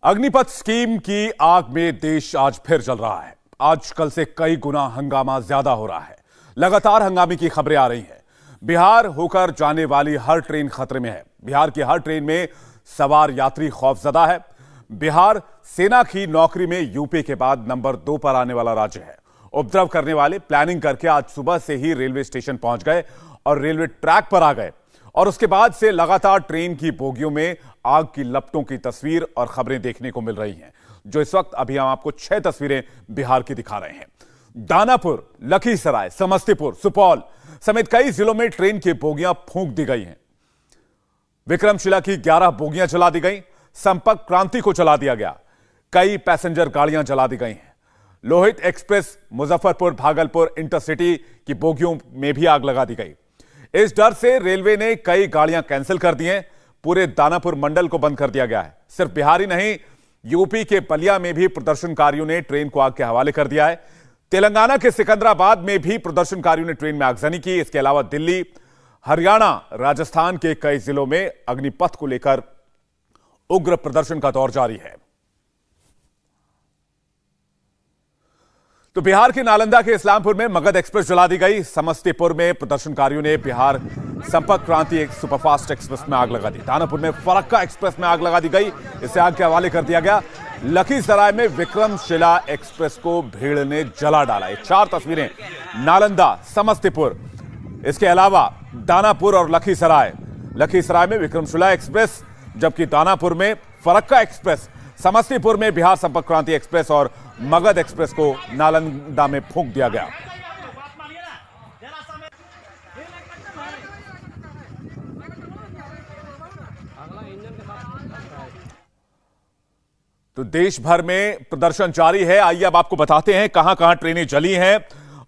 Agnipath scheme की आग में देश आज फिर जल रहा है। आज कल से कई गुना हंगामा ज्यादा हो रहा है। लगातार हंगामे की खबरें आ रही हैं। बिहार होकर जाने वाली हर ट्रेन खतरे में है। बिहार की हर ट्रेन में सवार यात्री खौफजदा है। बिहार सेना की नौकरी में यूपी के बाद नंबर 2 पर आने वाला राज्य है। उपद्रव करने वाले प्लानिंग करके आज सुबह से ही रेलवे स्टेशन पहुंच गए और रेलवे ट्रैक पर आ गए और उसके बाद से लगातार ट्रेन की बोगियों में आग की लपटों की तस्वीर और खबरें देखने को मिल रही हैं। जो इस वक्त अभी हम आपको 6 तस्वीरें बिहार की दिखा रहे हैं। दानापुर, लखीसराय, समस्तीपुर, सुपौल समेत कई जिलों में ट्रेन की बोगियां फूंक दी गई हैं। विक्रमशिला की 11 बोगियां जला दी गई। संपर्क क्रांति को जला दिया गया। कई पैसेंजर गाड़ियां जला दी गई हैं। लोहित एक्सप्रेस, मुजफ्फरपुर भागलपुर इंटरसिटी की बोगियों में भी आग लगा दी गई। इस डर से रेलवे ने कई गाड़ियां कैंसिल कर दी हैं। पूरे दानापुर मंडल को बंद कर दिया गया है। सिर्फ बिहार ही नहीं, यूपी के बलिया में भी प्रदर्शनकारियों ने ट्रेन को आग के हवाले कर दिया है। तेलंगाना के सिकंदराबाद में भी प्रदर्शनकारियों ने ट्रेन में आगजनी की। इसके अलावा दिल्ली, हरियाणा, राजस्थान के कई जिलों में अग्निपथ को लेकर उग्र प्रदर्शन का दौर जारी है। तो बिहार के नालंदा के इस्लामपुर में मगध एक्सप्रेस जला दी गई। समस्तीपुर में प्रदर्शनकारियों ने बिहार संपर्क क्रांति एक सुपरफास्ट एक्सप्रेस में आग लगा दी। दानापुर में फरक्का एक्सप्रेस में आग लगा दी गई। इसे आग के हवाले कर दिया गया। लखीसराय में विक्रमशिला एक्सप्रेस को भीड़ ने जला डाला। ये 4 तस्वीरें नालंदा, समस्तीपुर, इसके अलावा दानापुर और लखीसराय। लखीसराय में विक्रमशिला एक्सप्रेस, जबकि दानापुर में फरक्का एक्सप्रेस, समस्तीपुर में बिहार संपर्क क्रांति एक्सप्रेस और मगध एक्सप्रेस को नालंदा में फूंक दिया गया। तो देश भर में प्रदर्शन जारी है। आइए अब आपको बताते हैं कहां कहां ट्रेनें जली हैं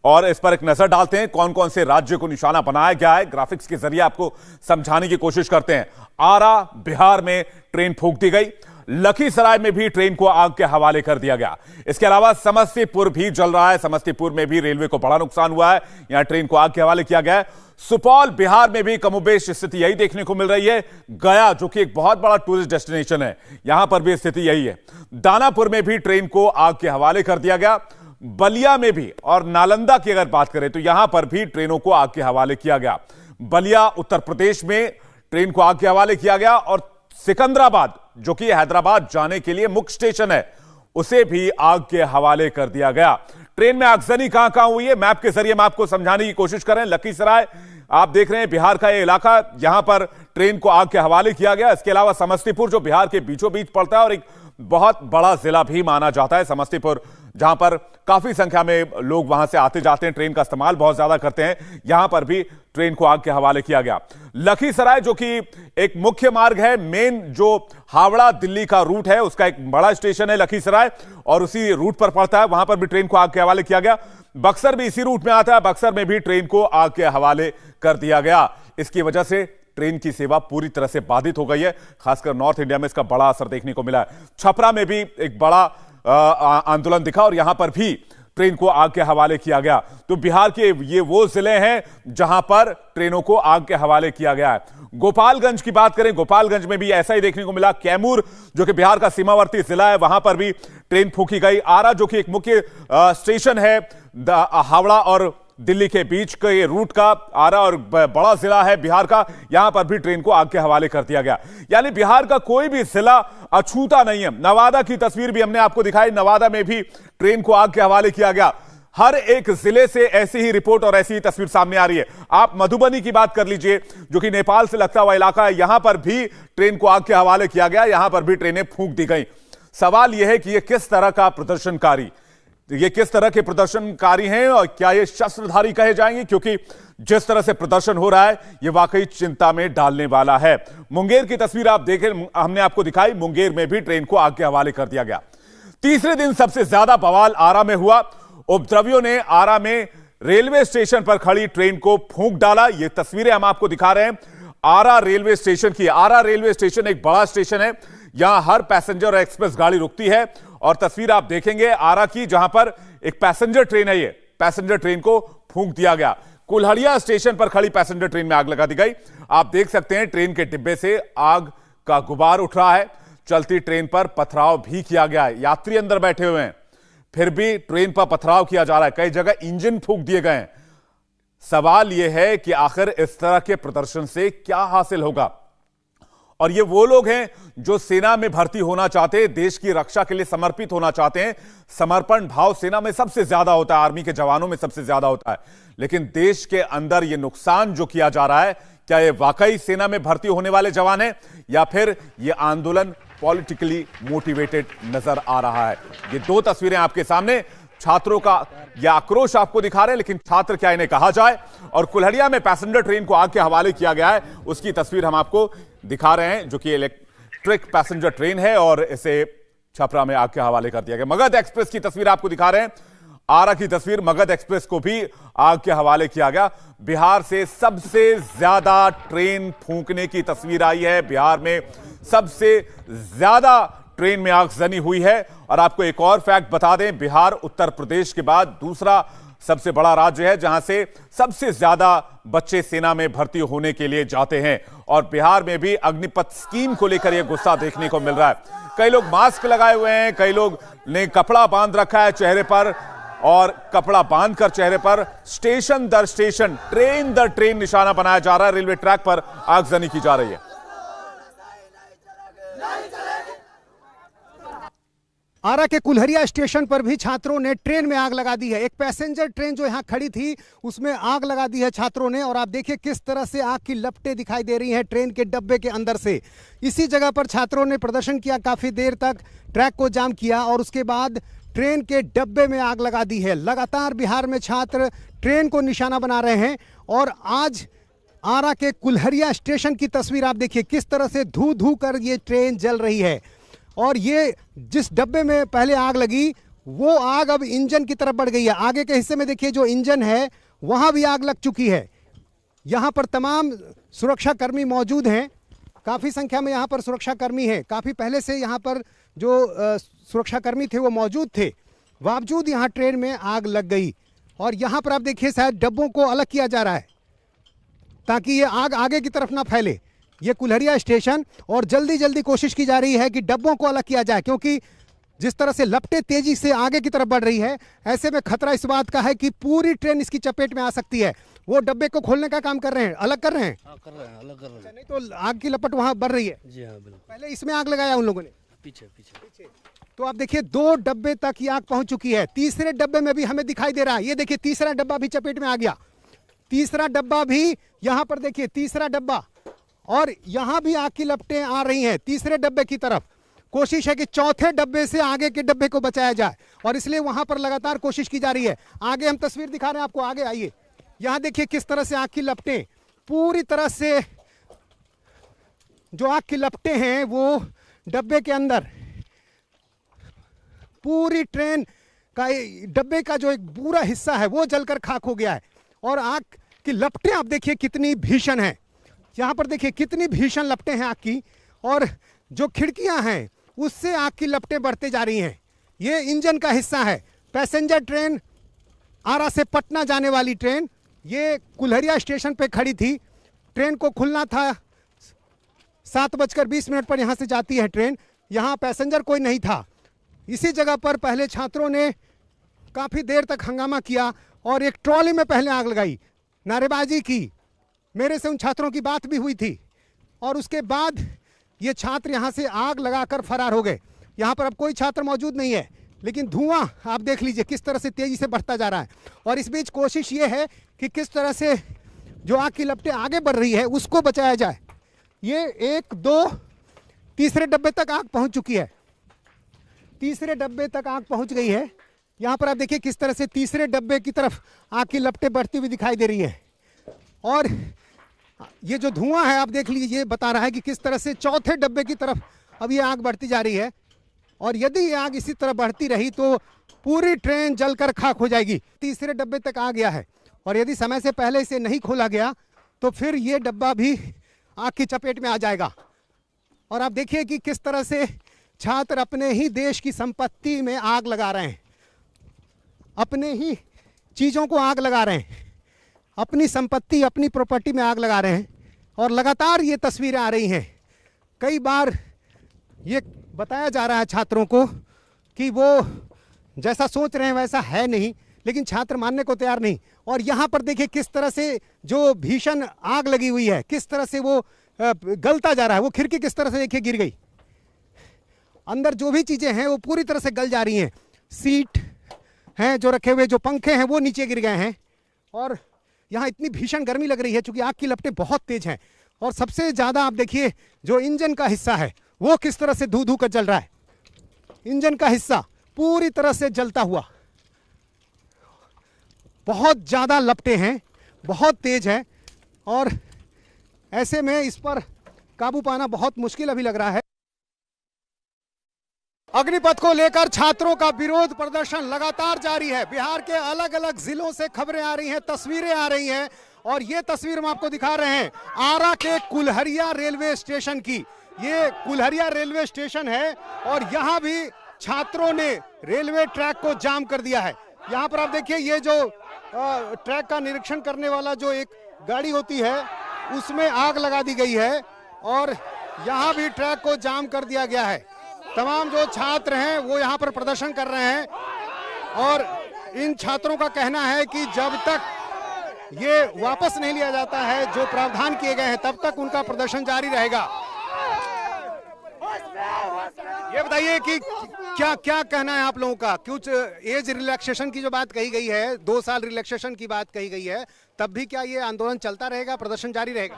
और इस पर एक नजर डालते हैं। कौन कौन से राज्य को निशाना बनाया गया है, ग्राफिक्स के जरिए आपको समझाने की कोशिश करते हैं। आरा, बिहार में ट्रेन फूंक दी गई। लखीसराय में भी ट्रेन को आग के हवाले कर दिया गया। इसके अलावा समस्तीपुर भी जल रहा है। समस्तीपुर में भी रेलवे को बड़ा नुकसान हुआ है। यहां ट्रेन को आग के हवाले किया गया है। सुपौल, बिहार में भी कमोबेश स्थिति यही देखने को मिल रही है। गया, जो कि एक बहुत बड़ा टूरिस्ट डेस्टिनेशन है, यहां पर भी स्थिति यही है। दानापुर में भी ट्रेन को आग के हवाले कर दिया गया। बलिया में भी और नालंदा की अगर बात करें तो यहां पर भी ट्रेनों को आग के हवाले किया गया। बलिया उत्तर प्रदेश में ट्रेन को आग के हवाले किया गया और सिकंदराबाद, जो कि हैदराबाद जाने के लिए मुख्य स्टेशन है, उसे भी आग के हवाले कर दिया गया। ट्रेन में आगजनी कहां कहां हुई है, मैप के जरिए मैं आपको समझाने की कोशिश कर रहे हैं। लखीसराय आप देख रहे हैं, बिहार का यह इलाका, यहां पर ट्रेन को आग के हवाले किया गया। इसके अलावा समस्तीपुर, जो बिहार के बीचों बीच पड़ता है और एक बहुत बड़ा जिला भी माना जाता है समस्तीपुर, जहां पर काफी संख्या में लोग वहां से आते जाते हैं, ट्रेन का इस्तेमाल बहुत ज्यादा करते हैं, यहां पर भी ट्रेन को आग के हवाले किया गया। लखीसराय, जो कि एक मुख्य मार्ग है, मेन जो हावड़ा दिल्ली का रूट है, उसका एक बड़ा स्टेशन है लखीसराय और उसी रूट पर पड़ता है, वहां पर भी ट्रेन को आग के हवाले किया गया। बक्सर भी इसी रूट में आता है, बक्सर में भी ट्रेन को आग के हवाले कर दिया गया। इसकी वजह से ट्रेन की सेवा पूरी तरह से बाधित हो गई है। खासकर नॉर्थ इंडिया में इसका बड़ा असर देखने को मिला है। छपरा में भी एक बड़ा आंदोलन दिखा और यहां पर भी ट्रेन को आग के हवाले किया गया। तो बिहार के ये वो जिले हैं जहां पर ट्रेनों को आग के हवाले किया गया है। गोपालगंज की बात करें, गोपालगंज में भी ऐसा ही देखने को मिला। कैमूर, जो कि बिहार का सीमावर्ती जिला है, वहां पर भी ट्रेन फूंकी गई। आरा, जो कि एक मुख्य स्टेशन है हावड़ा और दिल्ली के बीच के ये रूट का, आरा और बड़ा जिला है बिहार का, यहां पर भी ट्रेन को आग के हवाले कर दिया गया। यानी बिहार का कोई भी जिला अछूता नहीं है। नवादा की तस्वीर भी हमने आपको दिखाई, नवादा में भी ट्रेन को आग के हवाले किया गया। हर एक जिले से ऐसी ही रिपोर्ट और ऐसी ही तस्वीर सामने आ रही है। आप मधुबनी की बात कर लीजिए, जो कि नेपाल से लगता हुआ इलाका है, यहां पर भी ट्रेन को आग के हवाले किया गया, यहां पर भी ट्रेनें फूंक दी गई। सवाल यह है कि यह किस तरह के प्रदर्शनकारी हैं और क्या ये शस्त्रधारी कहे जाएंगे, क्योंकि जिस तरह से प्रदर्शन हो रहा है यह वाकई चिंता में डालने वाला है। मुंगेर की तस्वीर आप देखें, हमने आपको दिखाई, मुंगेर में भी ट्रेन को आग के हवाले कर दिया गया। तीसरे दिन सबसे ज्यादा बवाल आरा में हुआ। उपद्रवियों ने आरा में रेलवे स्टेशन पर खड़ी ट्रेन को फूंक डाला। ये तस्वीरें हम आपको दिखा रहे हैं आरा रेलवे स्टेशन की। आरा रेलवे स्टेशन एक बड़ा स्टेशन है, यहां हर पैसेंजर और एक्सप्रेस गाड़ी रुकती है और तस्वीर आप देखेंगे आरा की, जहां पर एक पैसेंजर ट्रेन है। ये पैसेंजर ट्रेन को फूंक दिया गया। कुल्हड़िया स्टेशन पर खड़ी पैसेंजर ट्रेन में आग लगा दी गई। आप देख सकते हैं ट्रेन के डिब्बे से आग का गुबार उठ रहा है। चलती ट्रेन पर पथराव भी किया गया है, यात्री अंदर बैठे हुए हैं, फिर भी ट्रेन पर पथराव किया जा रहा है, कई जगह इंजन फूंक दिए गए हैं। सवाल यह है कि आखिर इस तरह के प्रदर्शन से क्या हासिल होगा। और ये वो लोग हैं जो सेना में भर्ती होना चाहते हैं, देश की रक्षा के लिए समर्पित होना चाहते हैं। समर्पण भाव सेना में सबसे ज्यादा होता है, आर्मी के जवानों में सबसे ज्यादा होता है। लेकिन देश के अंदर ये नुकसान जो किया जा रहा है, क्या ये वाकई सेना में भर्ती होने वाले जवान हैं या फिर ये आंदोलन पॉलिटिकली मोटिवेटेड नजर आ रहा है। ये दो तस्वीरें आपके सामने, छात्रों का यह आक्रोश आपको दिखा रहे हैं, लेकिन छात्र क्या इन्हें कहा जाए। और कुल्हड़िया में पैसेंजर ट्रेन को आग के हवाले किया गया है, उसकी तस्वीर हम आपको दिखा रहे हैं, जो कि इलेक्ट्रिक पैसेंजर ट्रेन है और इसे छपरा में आग के हवाले कर दिया गया। मगध एक्सप्रेस की तस्वीर आपको दिखा रहे हैं, आरा की तस्वीर, मगध एक्सप्रेस को भी आग के हवाले किया गया। बिहार से सबसे ज्यादा ट्रेन फूंकने की तस्वीर आई है, बिहार में सबसे ज्यादा ट्रेन में आगजनी हुई है। और आपको एक और फैक्ट बता दें, बिहार उत्तर प्रदेश के बाद दूसरा सबसे बड़ा राज्य है जहां से सबसे ज्यादा बच्चे सेना में भर्ती होने के लिए जाते हैं। और बिहार में भी अग्निपथ स्कीम को लेकर यह गुस्सा देखने को मिल रहा है। कई लोग मास्क लगाए हुए हैं, कई लोग ने कपड़ा बांध रखा है चेहरे पर, और कपड़ा बांधकर चेहरे पर स्टेशन दर स्टेशन, ट्रेन दर ट्रेन निशाना बनाया जा रहा है। रेलवे ट्रैक पर आगजनी की जा रही है। आरा के कुल्हड़िया स्टेशन पर भी छात्रों ने ट्रेन में आग लगा दी है। एक पैसेंजर ट्रेन जो यहां खड़ी थी उसमें आग लगा दी है छात्रों ने, और आप देखिए किस तरह से आग की लपटें दिखाई दे रही हैं ट्रेन के डब्बे के अंदर से। इसी जगह पर छात्रों ने प्रदर्शन किया, काफी देर तक ट्रैक को जाम किया और उसके बाद ट्रेन के डब्बे में आग लगा दी है। लगातार बिहार में छात्र ट्रेन को निशाना बना रहे हैं। और आज आरा के कुल्हड़िया स्टेशन की तस्वीर आप देखिए, किस तरह से धू धू कर ये ट्रेन जल रही है। और ये जिस डब्बे में पहले आग लगी वो आग अब इंजन की तरफ बढ़ गई है। आगे के हिस्से में देखिए जो इंजन है वहां भी आग लग चुकी है। यहां पर तमाम सुरक्षाकर्मी मौजूद हैं, काफ़ी संख्या में यहां पर सुरक्षाकर्मी हैं। काफ़ी पहले से यहां पर जो सुरक्षाकर्मी थे वो मौजूद थे, बावजूद यहां ट्रेन में आग लग गई। और यहां पर आप देखिए शायद डब्बों को अलग किया जा रहा है ताकि ये आग आगे की तरफ ना फैले। ये कुल्हड़िया स्टेशन, और जल्दी जल्दी कोशिश की जा रही है कि डब्बों को अलग किया जाए, क्योंकि जिस तरह से लपटें तेजी से आगे की तरफ बढ़ रही है, ऐसे में खतरा इस बात का है कि पूरी ट्रेन इसकी चपेट में आ सकती है। वो डब्बे को खोलने का काम कर रहे हैं, अलग कर रहे हैं। हाँ, कर रहे हैं, अलग कर रहे हैं। नहीं तो आग की लपट वहां बढ़ रही है। जी हाँ, बिल्कुल। पहले इसमें आग लगाया उन लोगों ने, पीछे पीछे। तो आप देखिए 2 डब्बे तक ये आग पहुंच चुकी है। तीसरे डब्बे में भी हमें दिखाई दे रहा है, ये देखिए तीसरा डब्बा भी चपेट में आ गया। तीसरा डब्बा भी यहां पर देखिए, तीसरा डब्बा, और यहां भी आग की लपटें आ रही हैं तीसरे डब्बे की तरफ। कोशिश है कि चौथे डब्बे से आगे के डब्बे को बचाया जाए, और इसलिए वहां पर लगातार कोशिश की जा रही है। आगे हम तस्वीर दिखा रहे हैं आपको, आगे आइए। यहां देखिए किस तरह से आग की लपटें, पूरी तरह से जो आग की लपटें हैं वो डब्बे के अंदर, पूरी ट्रेन का डब्बे का जो एक पूरा हिस्सा है वो जलकर खाक हो गया है। और आग की लपटें आप देखिए कितनी भीषण हैं, यहाँ पर देखिए कितनी भीषण लपटें हैं आग की, और जो खिड़कियां हैं उससे आग की लपटें बढ़ते जा रही हैं। ये इंजन का हिस्सा है। पैसेंजर ट्रेन, आरा से पटना जाने वाली ट्रेन, ये कुल्हड़िया स्टेशन पे खड़ी थी। ट्रेन को खुलना था, 7:20 पर यहाँ से जाती है ट्रेन। यहाँ पैसेंजर कोई नहीं था। इसी जगह पर पहले छात्रों ने काफ़ी देर तक हंगामा किया और एक ट्रॉली में पहले आग लगाई, नारेबाजी की। मेरे से उन छात्रों की बात भी हुई थी, और उसके बाद ये छात्र यहाँ से आग लगाकर फरार हो गए। यहाँ पर अब कोई छात्र मौजूद नहीं है, लेकिन धुआं आप देख लीजिए किस तरह से तेज़ी से बढ़ता जा रहा है। और इस बीच कोशिश ये है कि किस तरह से जो आग की लपटें आगे बढ़ रही है उसको बचाया जाए। ये 1, 2, तीसरे डब्बे तक आग पहुँच चुकी है। तीसरे डब्बे तक आग पहुँच गई है। यहाँ पर आप देखिए किस तरह से तीसरे डब्बे की तरफ आग की लपटें बढ़ती हुई दिखाई दे रही है। और ये जो धुआं है आप देख लीजिए, ये बता रहा है कि किस तरह से चौथे डब्बे की तरफ अब ये आग बढ़ती जा रही है। और यदि ये आग इसी तरह बढ़ती रही तो पूरी ट्रेन जलकर खाक हो जाएगी। तीसरे डब्बे तक आ गया है, और यदि समय से पहले इसे नहीं खोला गया तो फिर ये डब्बा भी आग की चपेट में आ जाएगा। और आप देखिए कि किस तरह से छात्र अपने ही देश की संपत्ति में आग लगा रहे हैं, अपने ही चीज़ों को आग लगा रहे हैं, अपनी संपत्ति, अपनी प्रॉपर्टी में आग लगा रहे हैं। और लगातार ये तस्वीरें आ रही हैं। कई बार ये बताया जा रहा है छात्रों को कि वो जैसा सोच रहे हैं वैसा है नहीं, लेकिन छात्र मानने को तैयार नहीं। और यहाँ पर देखिए किस तरह से जो भीषण आग लगी हुई है, किस तरह से वो गलता जा रहा है। वो खिड़की किस तरह से देखिए गिर गई, अंदर जो भी चीज़ें हैं वो पूरी तरह से गल जा रही हैं। सीट हैं जो रखे हुए, जो पंखे हैं वो नीचे गिर गए हैं। और यहाँ इतनी भीषण गर्मी लग रही है क्योंकि आग की लपटें बहुत तेज हैं। और सबसे ज़्यादा आप देखिए जो इंजन का हिस्सा है वो किस तरह से धू धू कर जल रहा है। इंजन का हिस्सा पूरी तरह से जलता हुआ, बहुत ज़्यादा लपटें हैं, बहुत तेज है। और ऐसे में इस पर काबू पाना बहुत मुश्किल अभी लग रहा है। अग्निपथ को लेकर छात्रों का विरोध प्रदर्शन लगातार जारी है। बिहार के अलग अलग जिलों से खबरें आ रही हैं, तस्वीरें आ रही हैं। और ये तस्वीर हम आपको दिखा रहे हैं आरा के कुल्हरिया रेलवे स्टेशन की। ये कुल्हरिया रेलवे स्टेशन है और यहाँ भी छात्रों ने रेलवे ट्रैक को जाम कर दिया है। यहाँ पर आप देखिए ये जो ट्रैक का निरीक्षण करने वाला जो एक गाड़ी होती है उसमें आग लगा दी गई है और यहाँ भी ट्रैक को जाम कर दिया गया है। तमाम जो छात्र हैं वो यहाँ पर प्रदर्शन कर रहे हैं और इन छात्रों का कहना है कि जब तक ये वापस नहीं लिया जाता है जो प्रावधान किए गए हैं तब तक उनका प्रदर्शन जारी रहेगा। ये बताइए कि क्या क्या कहना है आप लोगों का। कुछ एज रिलैक्सेशन की जो बात कही गई है, 2 साल रिलैक्सेशन की बात कही गई है, तब भी क्या ये आंदोलन चलता रहेगा, प्रदर्शन जारी रहेगा?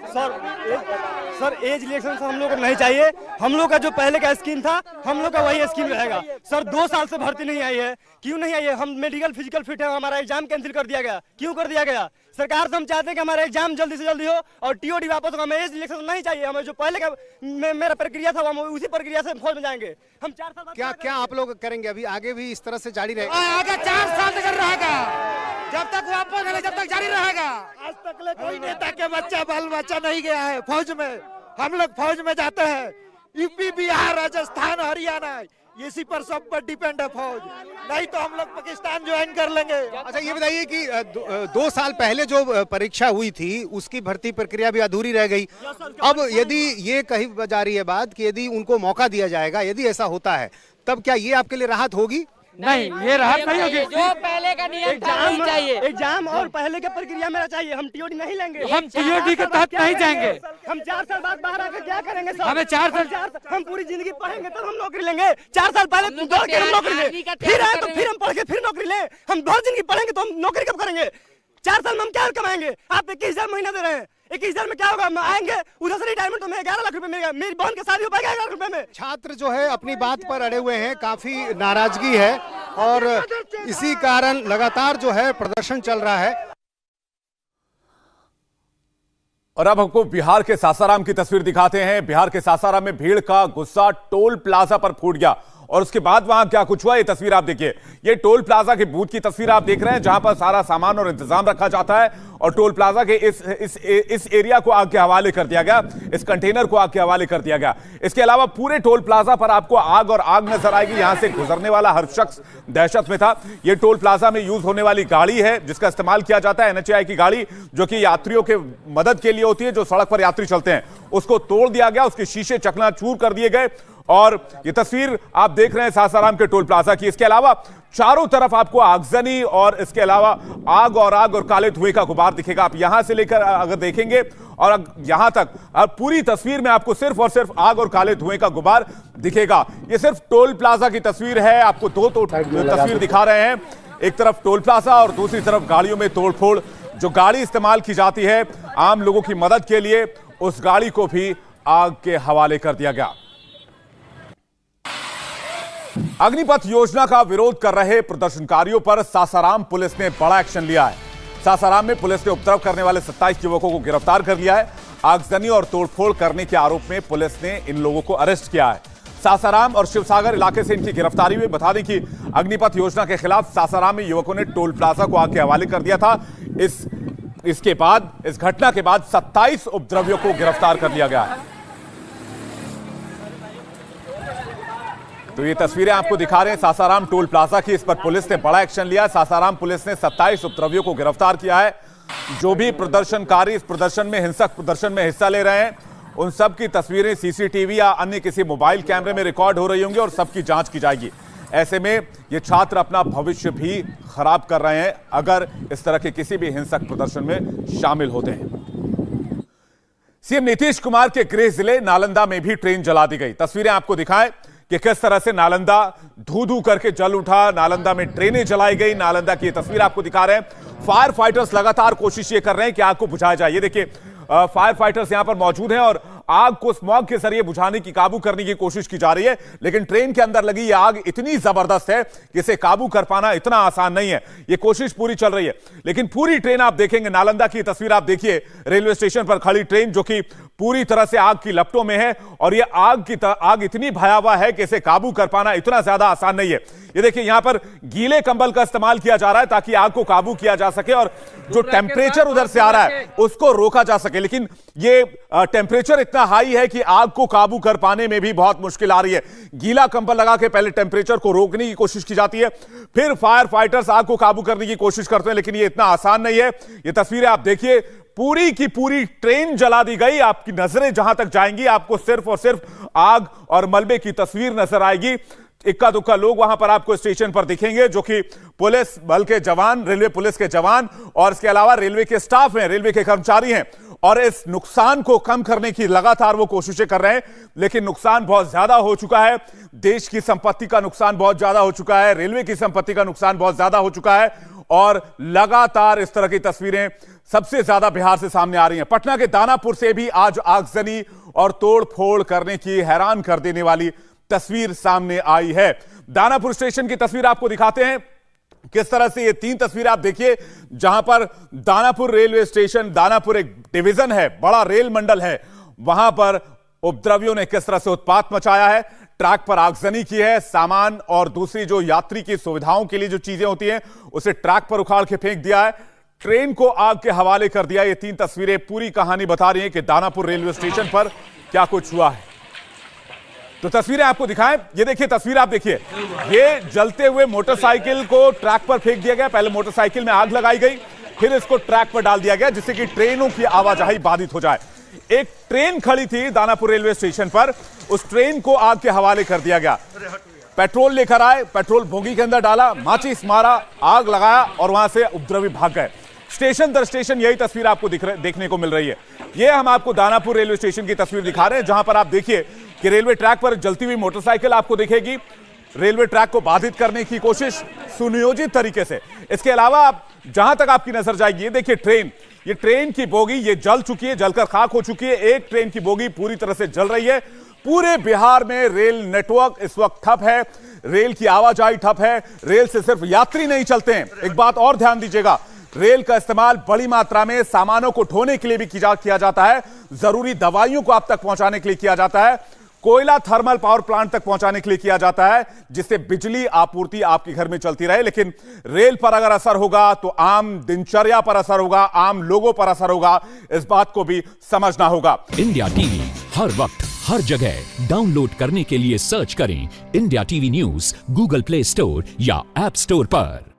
सर एज रिलैक्सेशन हम लोग को नहीं चाहिए। हम लोग का जो पहले का स्कीम था हम लोग का वही स्कीम रहेगा। सर 2 साल से भर्ती नहीं आई है, क्यों नहीं आई है? हम मेडिकल फिजिकल फिट है, हमारा एग्जाम कैंसिल कर दिया गया, क्यों कर दिया गया? सरकार से हम चाहते हैं कि हमारा एग्जाम जल्दी से जल्दी हो और टीओडी वापस हो। हमें एज रिलैक्सेशन नहीं चाहिए। हमें जो पहले का मेरा प्रक्रिया था हम उसी प्रक्रिया से फौज में जाएंगे। हम 4 साल क्या क्या आप लोग करेंगे अभी आगे भी इस तरह से जारी रहेगा? आगे 4 साल तक रहेगा, जब तक वापस नहीं, जब तक जारी रहेगा। आज तक कोई नेता के बच्चा बाल बच्चा नहीं गया है फौज में। हम लोग फौज में जाते हैं, यूपी बिहार राजस्थान हरियाणा इसी पर सब पर डिपेंड है फौज, नहीं तो हम लोग पाकिस्तान ज्वाइन कर लेंगे। अच्छा ये बताइए कि 2 साल पहले जो परीक्षा हुई थी उसकी भर्ती प्रक्रिया भी अधूरी रह गई। अब यदि ये कही जा रही है बात कि यदि उनको मौका दिया जाएगा, यदि ऐसा होता है तब क्या ये आपके लिए राहत होगी? नहीं, ये राहत नहीं होगी। जो पहले का नियम था वही चाहिए। एग्जाम और पहले का प्रक्रिया मेरा चाहिए। हम टीओडी नहीं लेंगे, हम टीओडी के तहत नहीं जाएंगे। हम 4 साल बाद बाहर आकर क्या करेंगे सर? हमें 4 साल हम पूरी जिंदगी पढ़ेंगे तब हम नौकरी लेंगे। 4 साल पहले दौड़ के हम नौकरी ले, फिर आए तो फिर हम पढ़ के फिर नौकरी ले। हम बहुत जिंदगी पढ़ेंगे तो हम नौकरी कब करेंगे? 4 साल में हम क्या कमाएंगे? आप 21,000 महीना दे रहे हैं, 21,000 में क्या होगा? हम आएंगे उधर से रिटायरमेंट तो 11 लाख रुपए मिलेगा। मेरी बहन की शादी हो पाएगा 11 लाख रुपए में। छात्र जो है अपनी बात पर अड़े हुए हैं, काफी नाराजगी है और इसी कारण लगातार जो है प्रदर्शन चल रहा है। और अब हमको बिहार के सासाराम की तस्वीर दिखाते हैं। बिहार के सासाराम में भीड़ का गुस्सा टोल प्लाजा पर फूट गया और उसके बाद वहां क्या कुछ हुआ ये तस्वीर आप देखिए। ये टोल प्लाजा के बूथ की तस्वीर आप देख रहे हैं जहां पर सारा सामान और इंतजाम रखा जाता है और टोल प्लाजा के इस एरिया को आग के हवाले कर दिया गया, इस कंटेनर को आग के हवाले कर दिया गया। इसके अलावा पूरे टोल प्लाजा पर आपको आग और आग नजर आएगी। यहां से गुजरने वाला हर शख्स दहशत में था। यह टोल प्लाजा में यूज होने वाली गाड़ी है जिसका इस्तेमाल किया जाता है, एनएचएआई की गाड़ी, जो कि यात्रियों के मदद के लिए होती है। जो सड़क पर यात्री चलते हैं उसको तोड़ दिया गया, उसके शीशे चकनाचूर कर दिए गए। और ये तस्वीर आप देख रहे हैं सासाराम के टोल प्लाजा की। इसके अलावा चारों तरफ आपको आगजनी और इसके अलावा आग और काले धुएं का गुबार दिखेगा। आप यहां से लेकर अगर देखेंगे और यहां तक पूरी तस्वीर में आपको सिर्फ और सिर्फ आग और काले धुएं का गुबार दिखेगा। ये सिर्फ टोल प्लाजा की तस्वीर है। आपको दो तस्वीर दिखा रहे हैं, एक तरफ टोल प्लाजा और दूसरी तरफ गाड़ियों में तोड़फोड़। जो गाड़ी इस्तेमाल की जाती है आम लोगों की मदद के लिए, उस गाड़ी को भी आग के हवाले कर दिया गया। अग्निपथ योजना का विरोध कर रहे प्रदर्शनकारियों पर सासाराम पुलिस ने बड़ा एक्शन लिया है। सासाराम में पुलिस ने उपद्रव करने वाले 27 युवकों को गिरफ्तार कर लिया है। आगजनी और तोड़फोड़ करने के आरोप में पुलिस ने इन लोगों को अरेस्ट किया है। सासाराम और शिवसागर इलाके से इनकी गिरफ्तारी हुई। बता दें कि अग्निपथ योजना के खिलाफ सासाराम में युवकों ने टोल प्लाजा को आग के हवाले कर दिया था। इसके बाद, इस घटना के बाद 27 उपद्रवियों को गिरफ्तार कर लिया गया है। तो ये तस्वीरें आपको दिखा रहे हैं सासाराम टोल प्लाजा की। इस पर पुलिस ने बड़ा एक्शन लिया। सासाराम पुलिस ने 27 उपद्रवियों को गिरफ्तार किया है। जो भी प्रदर्शनकारी इस प्रदर्शन में, हिंसक प्रदर्शन में हिस्सा ले रहे हैं उन सब की तस्वीरें सीसीटीवी या अन्य किसी मोबाइल कैमरे में रिकॉर्ड हो रही होंगी और सबकी जांच की जाएगी। ऐसे में ये छात्र अपना भविष्य भी खराब कर रहे हैं अगर इस तरह के किसी भी हिंसक प्रदर्शन में शामिल होते हैं। सीएम नीतीश कुमार के गृह जिले नालंदा में भी ट्रेन जला दी गई। तस्वीरें आपको दिखाएं कि किस तरह से नालंदा धू धू करके जल उठा। नालंदा में ट्रेनें जलाई गई। नालंदा की तस्वीर आपको दिखा रहे हैं। फायर फाइटर्स लगातार कोशिश ये कर रहे हैं कि आग को बुझाया जाए। ये देखिए फायर फाइटर्स यहां पर मौजूद हैं और आग को स्मॉग के जरिए बुझाने की, काबू करने की कोशिश की जा रही है। लेकिन ट्रेन के अंदर लगी यह आग इतनी जबरदस्त है कि इसे काबू कर पाना इतना आसान नहीं है। यह कोशिश पूरी चल रही है लेकिन पूरी ट्रेन आप देखेंगे, नालंदा की तस्वीर आप देखिए, रेलवे स्टेशन पर खड़ी ट्रेन जो कि पूरी तरह से आग की लपटों में है और यह आग इतनी भयावह है कि इसे काबू कर पाना इतना ज्यादा आसान नहीं है। ये देखिए यहां पर गीले कंबल का इस्तेमाल किया जा रहा है ताकि आग को काबू किया जा सके और जो टेम्परेचर उधर से आ रहा है उसको रोका जा सके। लेकिन ये टेम्परेचर इतना हाई है कि आग को काबू कर पाने में भी बहुत मुश्किल आ रही है। गीला कंबल लगा के पहले टेम्परेचर को रोकने की कोशिश की जाती है, फिर फायर फाइटर्स आग को काबू करने की कोशिश करते हैं, लेकिन ये इतना आसान नहीं है। ये तस्वीरें आप देखिए, पूरी की पूरी ट्रेन जला दी गई। आपकी नजरें जहां तक जाएंगी आपको सिर्फ और सिर्फ आग और मलबे की तस्वीर नजर आएगी। इक्का दुक्का लोग वहां पर आपको स्टेशन पर दिखेंगे जो कि पुलिस बल के जवान, रेलवे पुलिस के जवान और इसके अलावा रेलवे के स्टाफ हैं, रेलवे के कर्मचारी हैं और इस नुकसान को कम करने की लगातार वो कोशिशें कर रहे हैं। लेकिन नुकसान बहुत ज्यादा हो चुका है। देश की संपत्ति का नुकसान बहुत ज्यादा हो चुका है, रेलवे की संपत्ति का नुकसान बहुत ज्यादा हो चुका है और लगातार इस तरह की तस्वीरें सबसे ज्यादा बिहार से सामने आ रही हैं। पटना के दानापुर से भी आज आगजनी और तोड़फोड़ करने की हैरान कर देने वाली तस्वीर सामने आई है। दानापुर स्टेशन की तस्वीर आपको दिखाते हैं किस तरह से। ये 3 तस्वीर आप देखिए जहां पर दानापुर रेलवे स्टेशन, दानापुर एक डिवीजन है, बड़ा रेल मंडल है, वहां पर उपद्रवियों ने किस तरह से उत्पात मचाया है, ट्रैक पर आगजनी की है, सामान और दूसरी जो यात्री की सुविधाओं के लिए जो चीजें होती हैं उसे ट्रैक पर उखाड़ के फेंक दिया है, ट्रेन को आग के हवाले कर दिया। ये 3 तस्वीरें पूरी कहानी बता रही हैं कि दानापुर रेलवे स्टेशन पर क्या कुछ हुआ है। तो तस्वीरें आपको दिखाएं। ये देखिए तस्वीर आप देखिए, ये जलते हुए मोटरसाइकिल को ट्रैक पर फेंक दिया गया। पहले मोटरसाइकिल में आग लगाई गई, फिर इसको ट्रैक पर डाल दिया गया जिससे कि ट्रेनों की आवाजाही बाधित हो जाए। एक ट्रेन खड़ी थी दानापुर रेलवे स्टेशन पर, उस ट्रेन को आग के हवाले कर दिया गया। पेट्रोल लेकर आए, पेट्रोल बोगी के अंदर डाला, माचिस मारा, आग लगाया और वहां से उपद्रवी भाग गए। स्टेशन दर स्टेशन यही तस्वीर आपको देखने को मिल रही है। यह हम आपको दानापुर रेलवे स्टेशन की तस्वीर दिखा रहे हैं जहां पर आप देखिए कि रेलवे ट्रैक पर जलती हुई मोटरसाइकिल आपको दिखेगी। रेलवे ट्रैक को बाधित करने की कोशिश सुनियोजित तरीके से। इसके अलावा आप जहां तक आपकी नजर जाएगी, ये देखिए ट्रेन, ये ट्रेन की बोगी ये जल चुकी है, जलकर खाक हो चुकी है। एक ट्रेन की बोगी पूरी तरह से जल रही है। पूरे बिहार में रेल नेटवर्क इस वक्त ठप है, रेल की आवाजाही ठप है। रेल से सिर्फ यात्री नहीं चलते हैं। एक बात और ध्यान दीजिएगा, रेल का इस्तेमाल बड़ी मात्रा में सामानों को ढोने के लिए भी किया जाता है, जरूरी दवाइयों को आप तक पहुंचाने के लिए किया जाता है, कोयला थर्मल पावर प्लांट तक पहुंचाने के लिए किया जाता है जिससे बिजली आपूर्ति आपके घर में चलती रहे। लेकिन रेल पर अगर असर होगा तो आम दिनचर्या पर असर होगा, आम लोगों पर असर होगा। इस बात को भी समझना होगा। इंडिया टीवी हर वक्त हर जगह डाउनलोड करने के लिए सर्च करें India TV news Google play store या ऐप स्टोर पर।